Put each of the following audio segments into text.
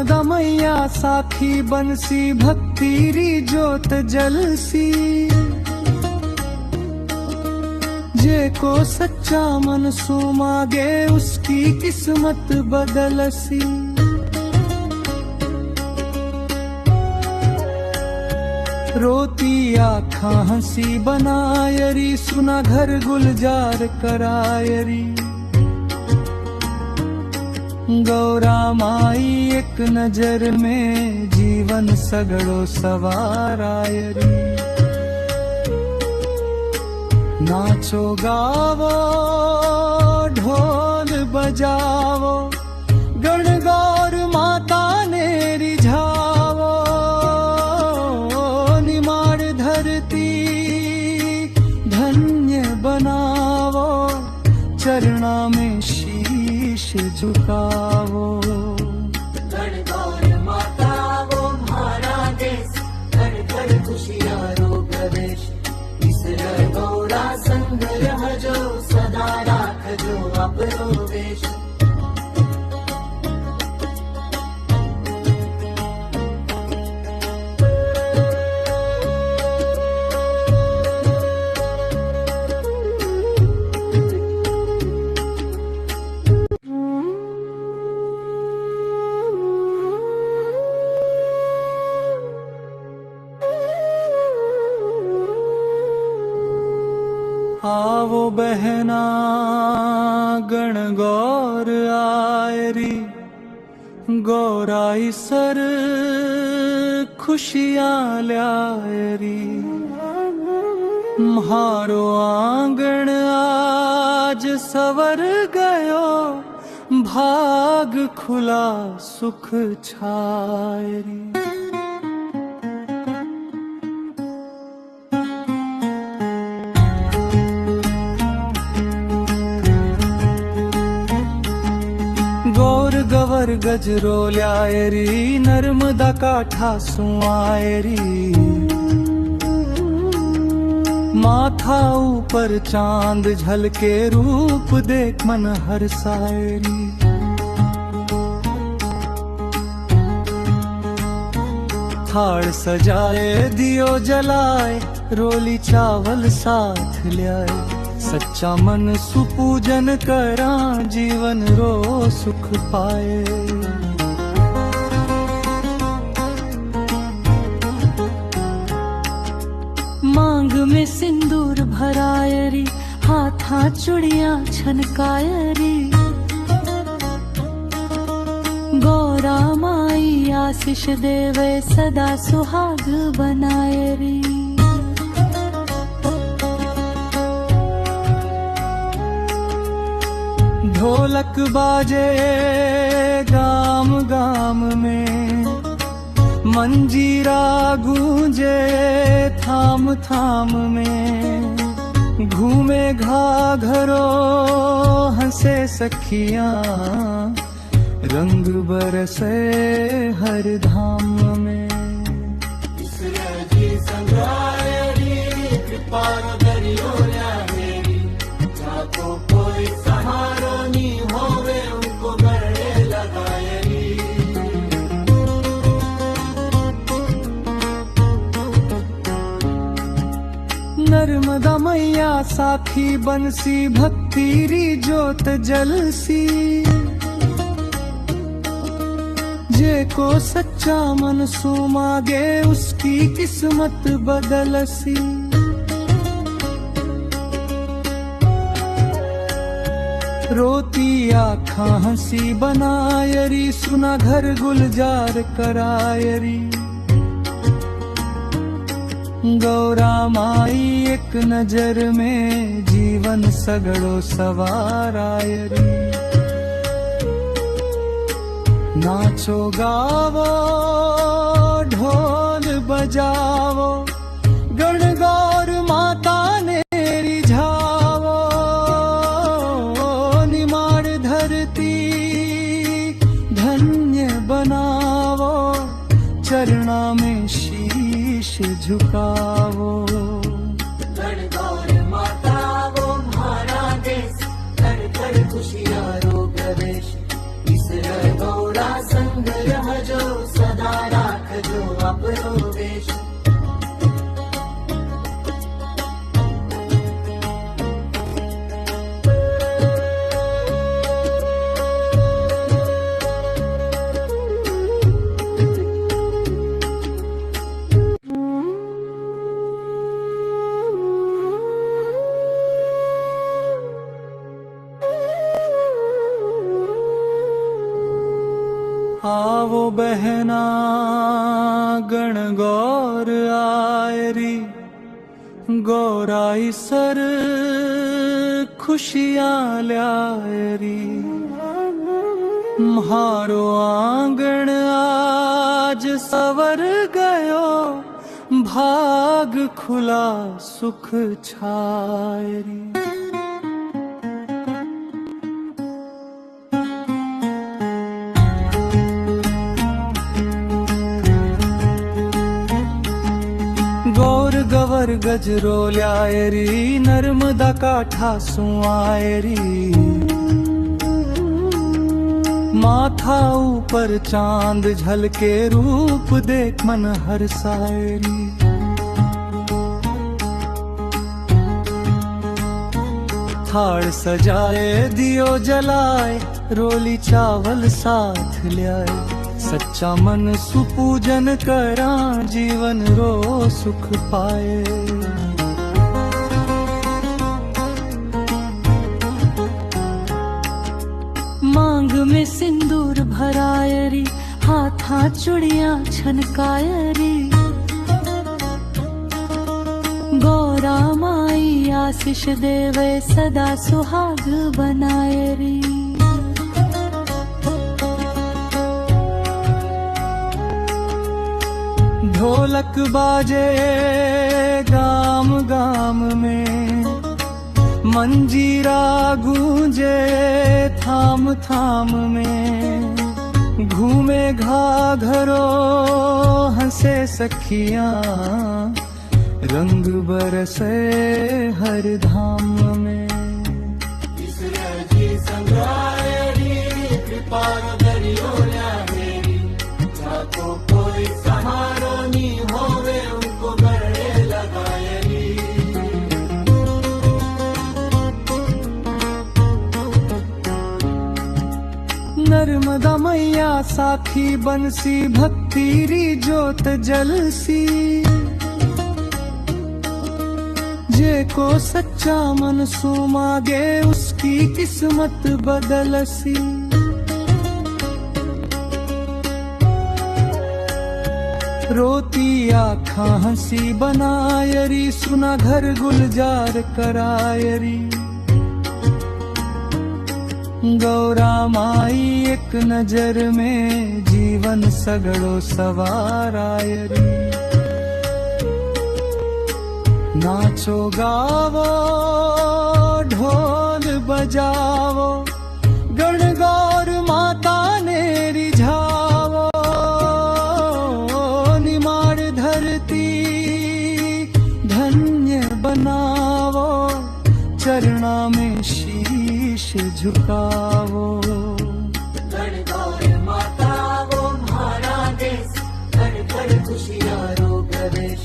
नर्मदा मैया साखी बंसी भक्ति री जोत जलसी। जे को सच्चा मन सु मागे उसकी किस्मत बदलसी। रोती आँखा हंसी बनायरी सुना घर गुलजार करायरी। गौरा माई एक नजर में जीवन सगड़ो सवारायरी। नाचो गावो ढोल बजावो गण गौर माता ने रिझावो। निमाड़ धरती धन्य बनावो चरणा में शीश झुकावो। गण गौर माता वो हमारा देश, घर घर खुशियाँ रो प्रवेश। इसर गौरा संग रह जो सदा राख जो अपनो वेश। आवो बहना गण गौर आयरी। गौराई सर खुशियाँ ल्यायरी। म्हारो आंगण आज सवर गयो भाग खुला सुख छायरी। गौर गवर गजरो ल्यायरी नर्मदा काठा सुआयरी। माथा ऊपर चांद झलके रूप देख मन हर्षायरी। थाड़ सजाए दियो जलाए रोली चावल साथ ल्याए। सच्चा मन सुपूजन करा जीवन रो सुख पाए। मांग में सिंदूर भरायरी हाथा चूड़ियां छनकायरी। गौरा माई आशीष देवे सदा सुहाग बनायरी। ढोलक बाजे गाम गाम में मंजीरा गूंजे थाम थाम में। घूमे घाघरो हंसे सखियां रंग बरसे हर धाम में। कोई सहारो नहीं होवे उनको गले लगायरी। नर्मदा मैया साखी बंसी भक्ति री जोत जलसी। जे को सच्चा मन सु मागे उसकी किस्मत बदलसी। रोती आँखा हंसी बनायरी सुना घर गुलजार करायरी। गौरा माई एक नजर में जीवन सगड़ो सवारायरी। नाचो गावो ढोल बजावो गण गौर माता ने रिझावो। निमाड़ धरती धन्य बनावो चरणा में शीश झुकावो। गण गौर माता वो हमारा देश, घर घर खुशियाँ रो प्रवेश। इसर गौरा संग रह जो आवो बहना गण गौर आयरी गौराई सर खुशियां ल्यायरी म्हारो आंगण आज सवर गयो भाग खुला सुख छायरी। गौर गवर गजरो ल्यायरी नर्मदा काठा सुआयरी माथा ऊपर चांद झलके रूप देख मन हर्षायरी। थाड़ सजाए दियो जलाए रोली चावल साथ ल्याए सच्चा मन सुपूजन करा जीवन रो सुख पाए। मांग में सिंदूर भरायरी हाथा चूड़ियां छनकायरी गौरा माई आशीष देवे सदा सुहाग बनायरी। ढोलक बाजे गाम गाम में मंजीरा गूंजे थाम थाम में घूमे घाघरो हंसे सखियां रंग बरसे हर धाम में। कोई सहारो नहीं होवे उनको गले लगायरी। नर्मदा मैया साखी बंसी भक्ति री जोत जलसी जे को सच्चा मन सु मागे उसकी किस्मत बदलसी। रोती आँखा हंसी बनायरी सुना घर गुलजार करायरी गौरा माई एक नजर में जीवन सगड़ो सवारायरी। नाचो गावो ढोल बजावो गण गौर माता ने रिझावो निमाड़ धरती धन्य बनावो चरणा में शीश झुकावो। गण गौर माता वो हमारा देश घर घर खुशियाँ रो प्रवेश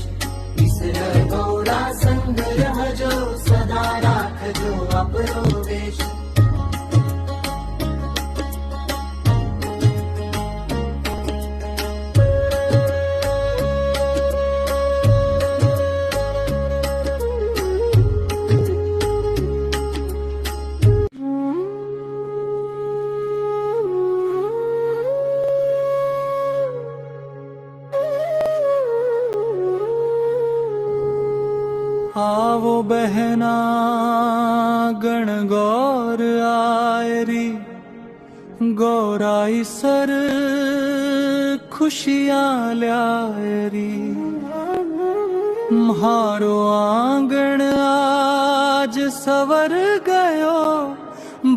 ईश्वर गौरा संग रह जो सदा राख जो अपनो वेश। आवो बहना गण गौर आयरी गौराई सर खुशियां ल्यायरी म्हारो आंगण आज सवर गयो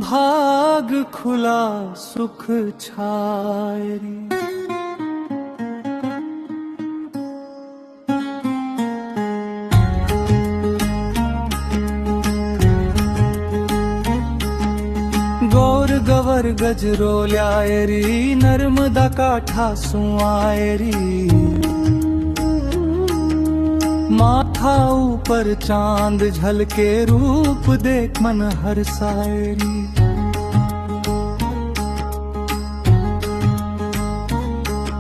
भाग खुला सुख छायरी। गौर गवर गजरो ल्यायरी नर्मदा काठा सुआयरी माथा ऊपर चांद झलके रूप देख मन हर्षायरी।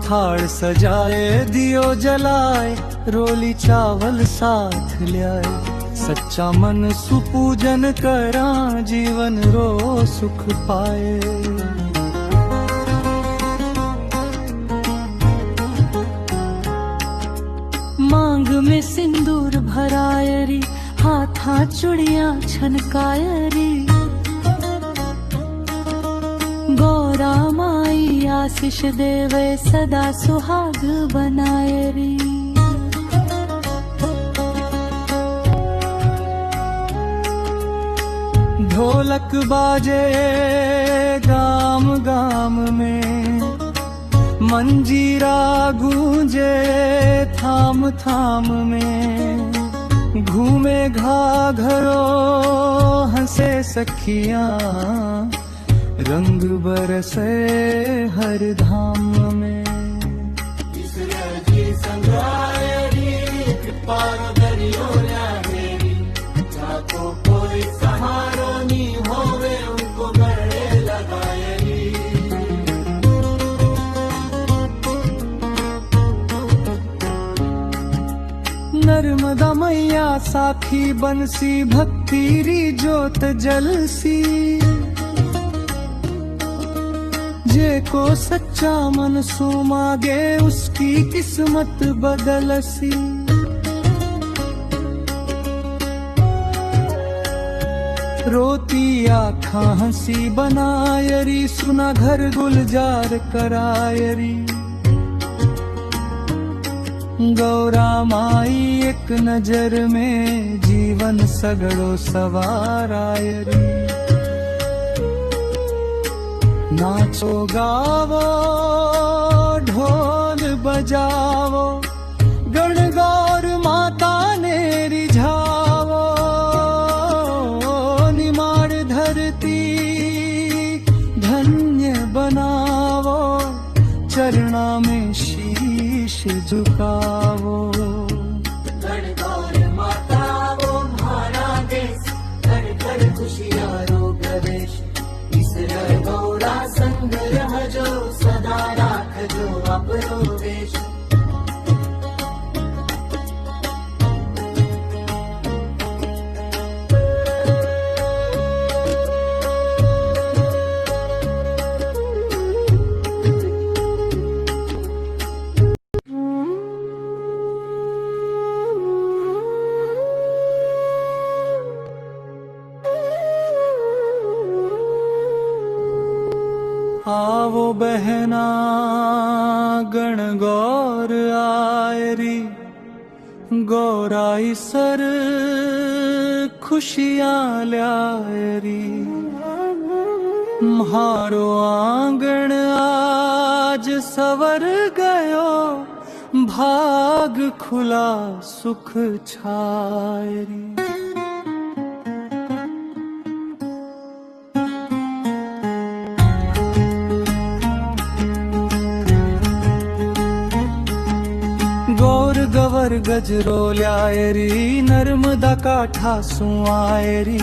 थाड़ सजाए दियो जलाए रोली चावल साथ ल्याए सच्चा मन सुपूजन करा जीवन रो सुख पाए। में सिंदूर भराय री, हाथा चुड़िया छनकाय री। गौरा माई आशीष देवे सदा सुहाग बनाय री। ढोलक बाजे गाम गाम में, मंजीरा गूंजे थाम थाम में। घूमे घाघरो हंसे सखियां, रंग बरसे हर धाम में। कोई सहारो नहीं होवे उनको गले लगाएगी। नर्मदा मैया साखी बंसी, भक्ति री जोत जलसी। जे को सच्चा मन सु मागे, उसकी किस्मत बदलसी। रोती आँखा हंसी बनायरी, सुना घर गुलजार करायरी। गौरा माई एक नजर में, जीवन सगड़ो सवारायरी। नाचो गावो ढोल बजावो, गण गौर माता ने रिझावो। निमाड़ धरती धन्य बनावो, चरणा में शीश झुकावो। गण गौर माता वो हमारा देश, घर घर खुशियारो प्रवेश। ईश्वर गौरा संग रहजो, सदा राखजो अपनो वेश। आवो बहना गण गौर आयरी। गौराई सर खुशियां ल्यायरी। म्हारो आंगण आज सवर गयो, भाग खुला सुख छायरी। गौर गवर गजरो ल्यायरी, नर्मदा काठा सुआयरी।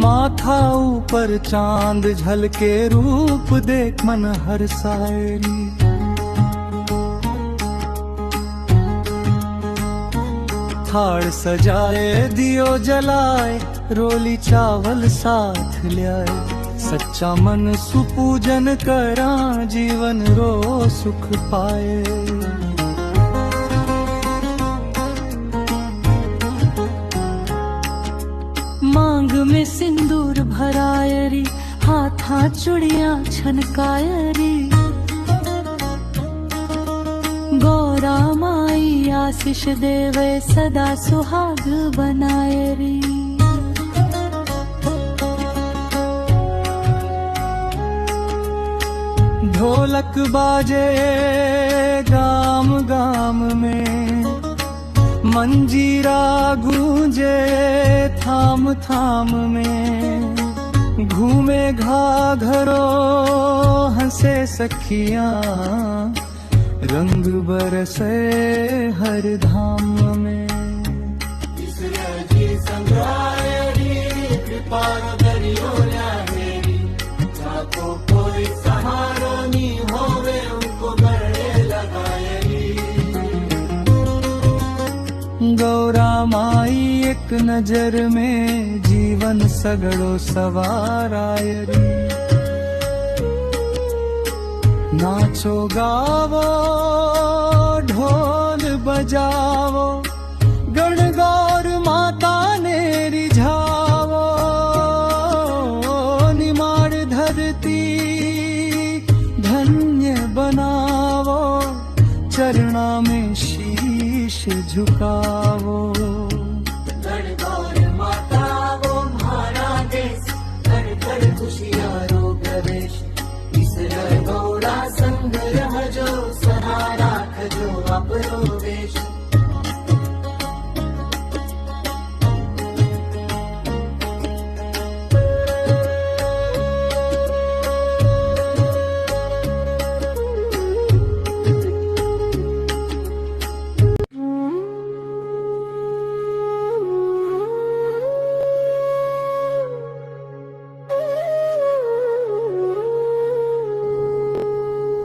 माथा ऊपर चांद झलके, रूप देख मन हर्षायरी। थाड़ सजाए दियो जलाए, रोली चावल साथ ल्याए। सच्चा मन सुपूजन करा, जीवन रो सुख पाए। मांग में सिंदूर भराय री, हाथा चुड़िया छनकाय री। गौरा माई आशीष देवे सदा सुहाग बनाय री। ढोलक बाजे गाम गाम में, मंजीरा गूंजे थाम थाम में। घूमे घाघरो हंसे सखियां, रंग बरसे हर धाम में। कृपा दरियो ल्याहेरी, जाको कोई सहारो नहीं होवे उनको गले लगाएगी। गौरा माई एक नजर में, जीवन सगड़ो सवारायरी। नाचो गावो ढोल बजावो, गणगौर माता ने रिझावो। निमाड़ धरती धन्य बनावो, चरणा में शीश झुकावो। गणगौर माता वो म्हारा देश, घर घर खुशियारो प्रवेश। ईश्वर गौरा संग रहजो, सदा राखजो आपरो वेश।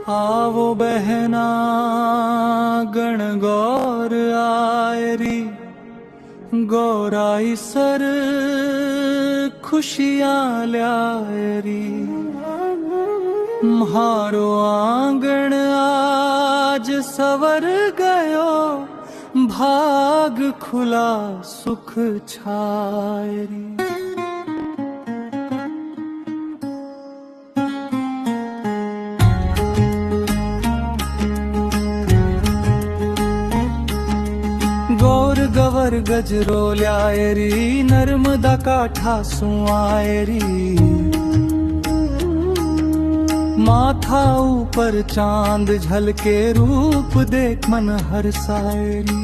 आवो बहना गणगौर आयरी, गौराई सर खुशियां ल्यायरी। म्हारो आंगण आज सवर गयो, भाग खुला सुख छायरी। गौर गवर गजरो ल्यायरी, नर्मदा काठा सुआयरी। माथा ऊपर चांद झलके, रूप देख मन हर्षायरी।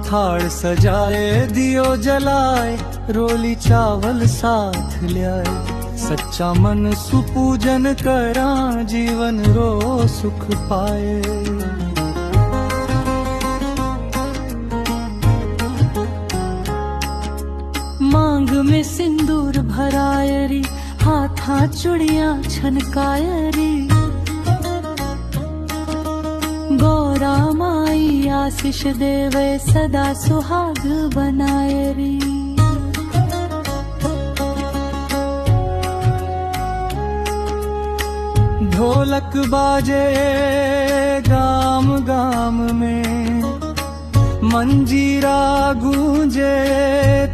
थाड़ सजाए दियो जलाए, रोली चावल साथ ल्याए। सच्चा मन सुपूजन करा, जीवन रो सुख पाए। मांग में सिंदूर भरायरी, हाथा चुड़िया छनकायरी। गौरा माई आशीष देवे, सदा सुहाग बनायरी। ढोलक बाजे गाम गाम में, मंजीरा गूंजे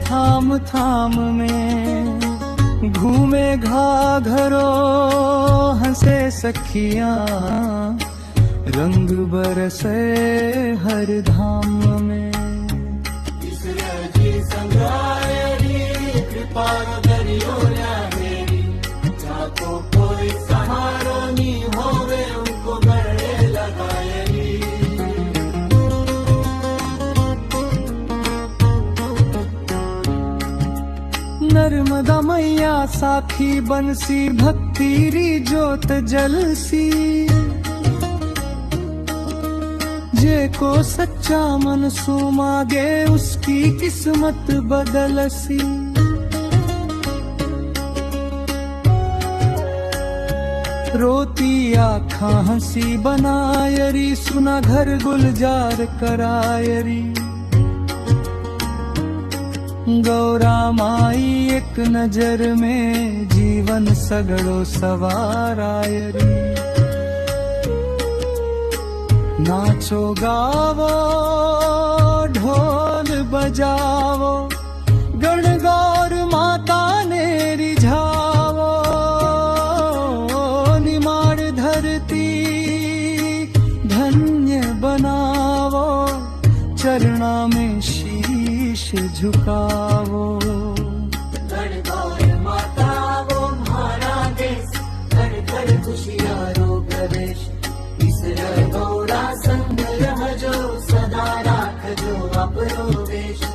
थाम थाम में। घूमे घाघरो हंसे सखियां, रंग बरसे हर धाम में। कृपा दरियो ल्यायरी, जाको कोई सहारो नी होवे, उनको गले लगायरी। नर्मदा मैया साखी बंसी, भक्ति री जोत जलसी। जे को सच्चा मन सु मागे, उसकी किस्मत बदलसी। रोती आँखा हंसी बनायरी, सुना घर गुलजार करायरी। गौरा माई एक नजर में, जीवन सगड़ो सवारायरी। नाचो गावो ढोल बजावो, गणगौर माता ने रिझावो। निमाड़ धरती धन्य बनावो, चरणा में शीश झुकावो। गणगौर माता वो म्हारा देश, घर घर खुशियारो प्रवेश। ईश्वर गौरा संग रहजो, सदा राखजो आपरो वेश।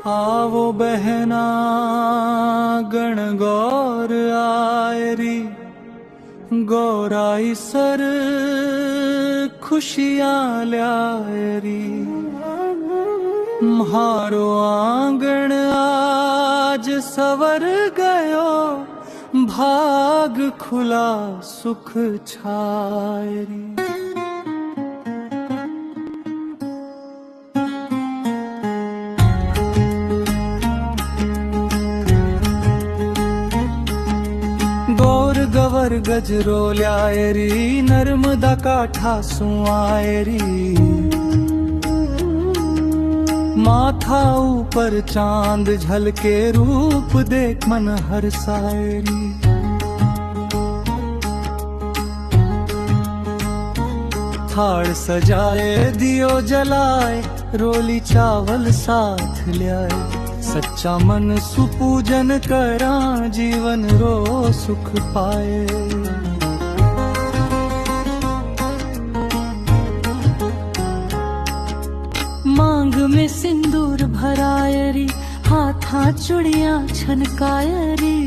आवो बहना गणगौर आयरी, गौराई सर खुशियां ल्यारी। म्हारो आंगण आज सवर गयो, भाग खुला सुख छायरी। गौर गवर गजरो ल्यायरी, नर्मदा काठा सुआयरी। माथा ऊपर चांद झलके, रूप देख मन हरसायरी। थाड़ सजाए दियो जलाए, रोली चावल साथ ल्याए। सच्चा मन सुपूजन करा, जीवन रो सुख पाए। मांग में सिंदूर भरायरी, हाथा चूड़ियां छनकायरी।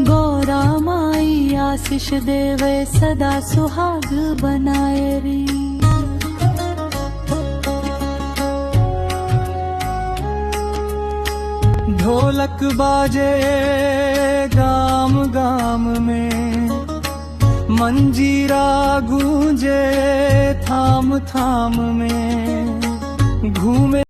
गौरा माई आशीष देवे, सदा सुहाग बनायरी। ढोलक बाजे गाम गाम में, मंजीरा गूंजे थाम थाम में। घूमे